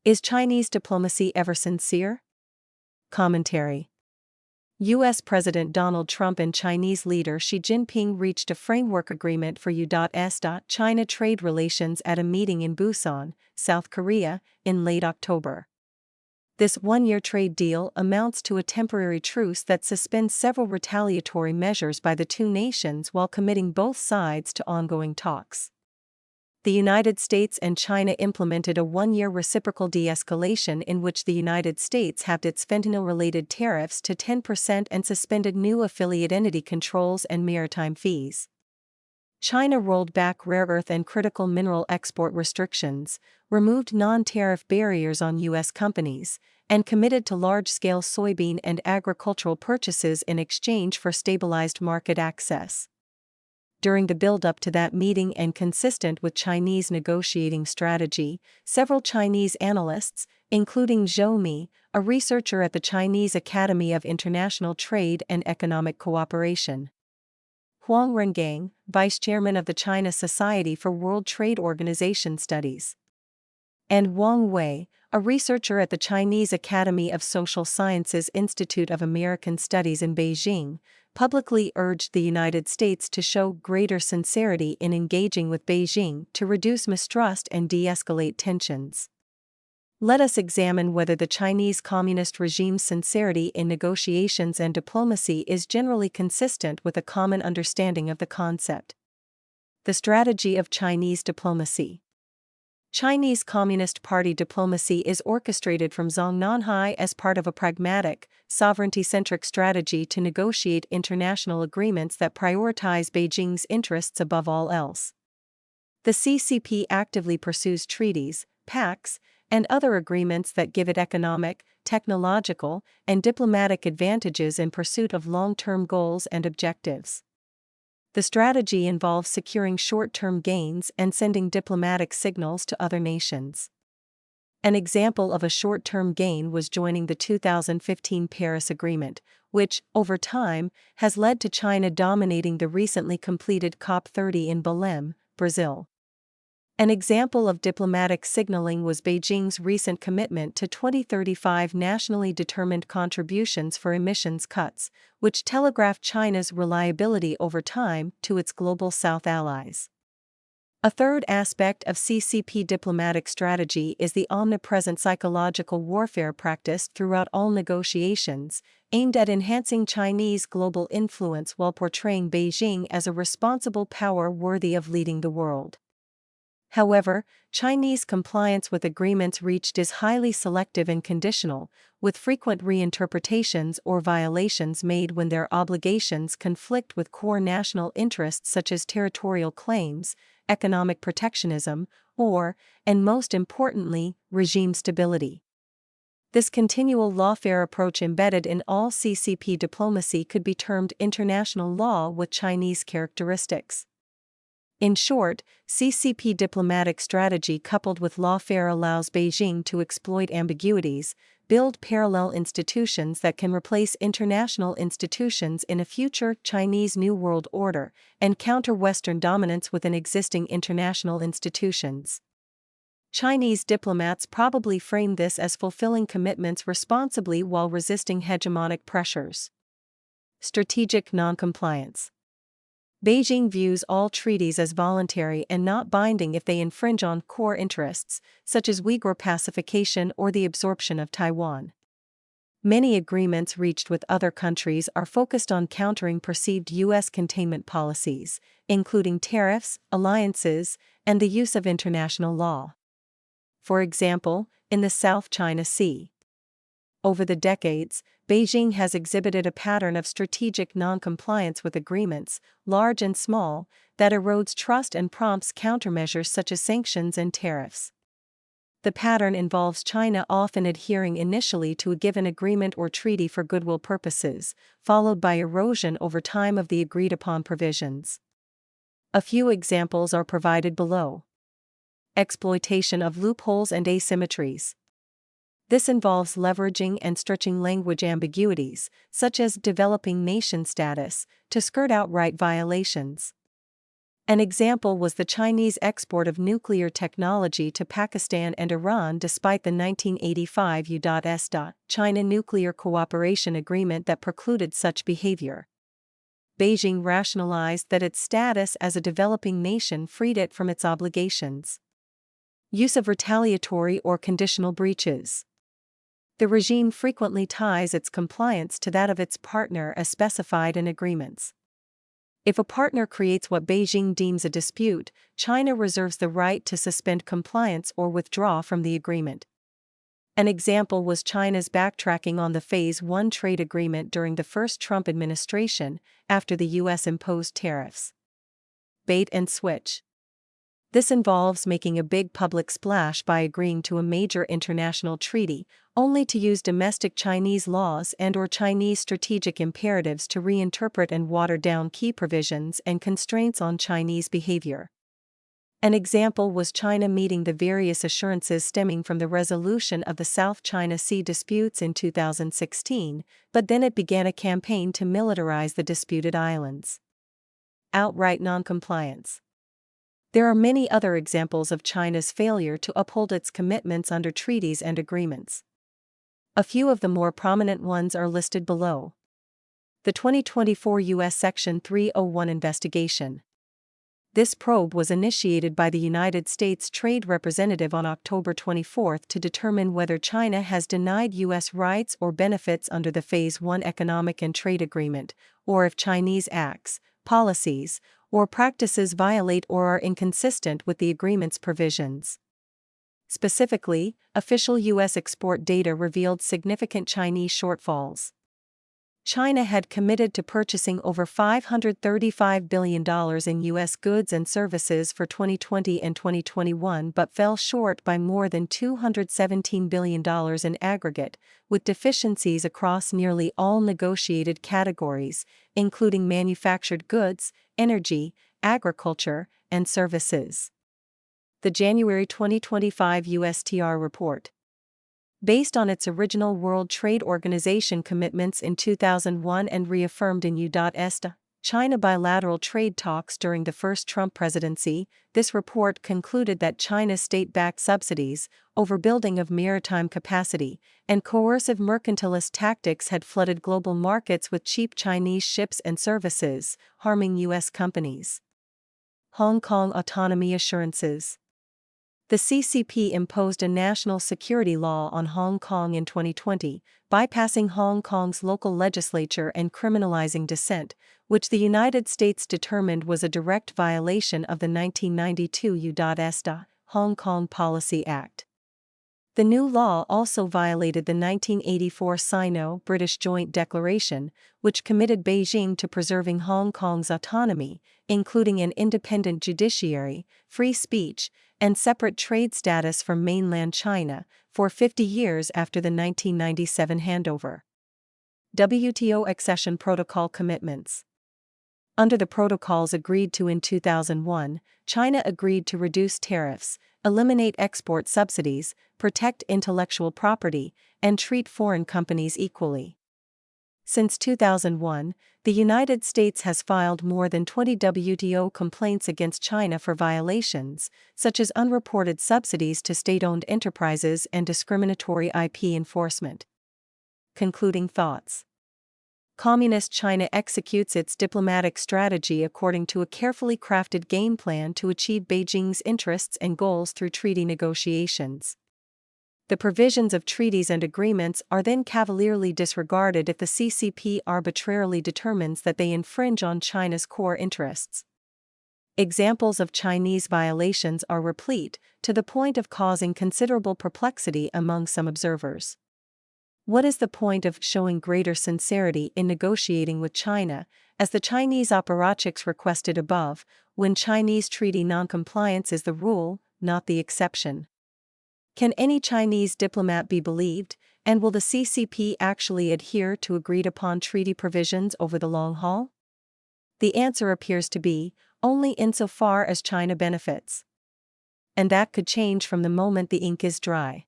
Is Chinese diplomacy ever sincere? Commentary. U.S. President Donald Trump and Chinese leader Xi Jinping reached a framework agreement for U.S.-China trade relations at a meeting in Busan, South Korea, in late October. This one-year trade deal amounts to a temporary truce that suspends several retaliatory measures by the two nations while committing both sides to ongoing talks. The United States and China implemented a one-year reciprocal de-escalation in which the United States halved its fentanyl-related tariffs to 10% and suspended new affiliate entity controls and maritime fees. China rolled back rare earth and critical mineral export restrictions, removed non-tariff barriers on U.S. companies, and committed to large-scale soybean and agricultural purchases in exchange for stabilized market access. During the build-up to that meeting and consistent with Chinese negotiating strategy, several Chinese analysts, including Zhou Mi, a researcher at the Chinese Academy of International Trade and Economic Cooperation, Huang Rengang, vice chairman of the China Society for World Trade Organization Studies, and Wang Wei, a researcher at the Chinese Academy of Social Sciences Institute of American Studies in Beijing, publicly urged the United States to show greater sincerity in engaging with Beijing to reduce mistrust and de-escalate tensions. Let us examine whether the Chinese Communist regime's sincerity in negotiations and diplomacy is generally consistent with a common understanding of the concept. The strategy of Chinese diplomacy. Chinese Communist Party diplomacy is orchestrated from Zhongnanhai as part of a pragmatic, sovereignty-centric strategy to negotiate international agreements that prioritize Beijing's interests above all else. The CCP actively pursues treaties, pacts, and other agreements that give it economic, technological, and diplomatic advantages in pursuit of long-term goals and objectives. The strategy involves securing short-term gains and sending diplomatic signals to other nations. An example of a short-term gain was joining the 2015 Paris Agreement, which, over time, has led to China dominating the recently completed COP30 in Belém, Brazil. An example of diplomatic signaling was Beijing's recent commitment to 2035 nationally determined contributions for emissions cuts, which telegraphed China's reliability over time to its Global South allies. A third aspect of CCP diplomatic strategy is the omnipresent psychological warfare practiced throughout all negotiations, aimed at enhancing Chinese global influence while portraying Beijing as a responsible power worthy of leading the world. However, Chinese compliance with agreements reached is highly selective and conditional, with frequent reinterpretations or violations made when their obligations conflict with core national interests such as territorial claims, economic protectionism, or, and most importantly, regime stability. This continual lawfare approach embedded in all CCP diplomacy could be termed international law with Chinese characteristics. In short, CCP diplomatic strategy coupled with lawfare allows Beijing to exploit ambiguities, build parallel institutions that can replace international institutions in a future Chinese New World Order, and counter Western dominance within existing international institutions. Chinese diplomats probably frame this as fulfilling commitments responsibly while resisting hegemonic pressures. Strategic noncompliance. Beijing views all treaties as voluntary and not binding if they infringe on core interests, such as Uyghur pacification or the absorption of Taiwan. Many agreements reached with other countries are focused on countering perceived U.S. containment policies, including tariffs, alliances, and the use of international law. For example, in the South China Sea. Over the decades, Beijing has exhibited a pattern of strategic non-compliance with agreements, large and small, that erodes trust and prompts countermeasures such as sanctions and tariffs. The pattern involves China often adhering initially to a given agreement or treaty for goodwill purposes, followed by erosion over time of the agreed-upon provisions. A few examples are provided below. Exploitation of loopholes and asymmetries. This involves leveraging and stretching language ambiguities, such as developing nation status, to skirt outright violations. An example was the Chinese export of nuclear technology to Pakistan and Iran despite the 1985 U.S. China Nuclear Cooperation Agreement that precluded such behavior. Beijing rationalized that its status as a developing nation freed it from its obligations. Use of retaliatory or conditional breaches. The regime frequently ties its compliance to that of its partner as specified in agreements. If a partner creates what Beijing deems a dispute, China reserves the right to suspend compliance or withdraw from the agreement. An example was China's backtracking on the Phase 1 trade agreement during the first Trump administration, after the U.S. imposed tariffs. Bait and switch. This involves making a big public splash by agreeing to a major international treaty, only to use domestic Chinese laws and/or Chinese strategic imperatives to reinterpret and water down key provisions and constraints on Chinese behavior. An example was China meeting the various assurances stemming from the resolution of the South China Sea disputes in 2016, but then it began a campaign to militarize the disputed islands. Outright noncompliance. There are many other examples of China's failure to uphold its commitments under treaties and agreements. A few of the more prominent ones are listed below. The 2024 U.S. Section 301 investigation. This probe was initiated by the United States Trade Representative on October 24 to determine whether China has denied U.S. rights or benefits under the Phase 1 Economic and Trade Agreement, or if Chinese acts, policies, or practices violate or are inconsistent with the agreement's provisions. Specifically, official U.S. export data revealed significant Chinese shortfalls. China had committed to purchasing over $535 billion in U.S. goods and services for 2020 and 2021 but fell short by more than $217 billion in aggregate, with deficiencies across nearly all negotiated categories, including manufactured goods, energy, agriculture, and services. The January 2025 USTR report. Based on its original World Trade Organization commitments in 2001 and reaffirmed in U.S. China bilateral trade talks during the first Trump presidency, this report concluded that China's state-backed subsidies, overbuilding of maritime capacity, and coercive mercantilist tactics had flooded global markets with cheap Chinese ships and services, harming U.S. companies. Hong Kong autonomy assurances. The CCP imposed a national security law on Hong Kong in 2020, bypassing Hong Kong's local legislature and criminalizing dissent, which the United States determined was a direct violation of the 1992 U.S. Hong Kong Policy Act. The new law also violated the 1984 Sino-British Joint Declaration, which committed Beijing to preserving Hong Kong's autonomy, including an independent judiciary, free speech, and separate trade status from mainland China, for 50 years after the 1997 handover. WTO Accession Protocol Commitments. Under the protocols agreed to in 2001, China agreed to reduce tariffs, eliminate export subsidies, protect intellectual property, and treat foreign companies equally. Since 2001, the United States has filed more than 20 WTO complaints against China for violations, such as unreported subsidies to state-owned enterprises and discriminatory IP enforcement. Concluding thoughts. Communist China executes its diplomatic strategy according to a carefully crafted game plan to achieve Beijing's interests and goals through treaty negotiations. The provisions of treaties and agreements are then cavalierly disregarded if the CCP arbitrarily determines that they infringe on China's core interests. Examples of Chinese violations are replete, to the point of causing considerable perplexity among some observers. What is the point of showing greater sincerity in negotiating with China, as the Chinese apparatchiks requested above, when Chinese treaty noncompliance is the rule, not the exception? Can any Chinese diplomat be believed, and will the CCP actually adhere to agreed-upon treaty provisions over the long haul? The answer appears to be, only insofar as China benefits. And that could change from the moment the ink is dry.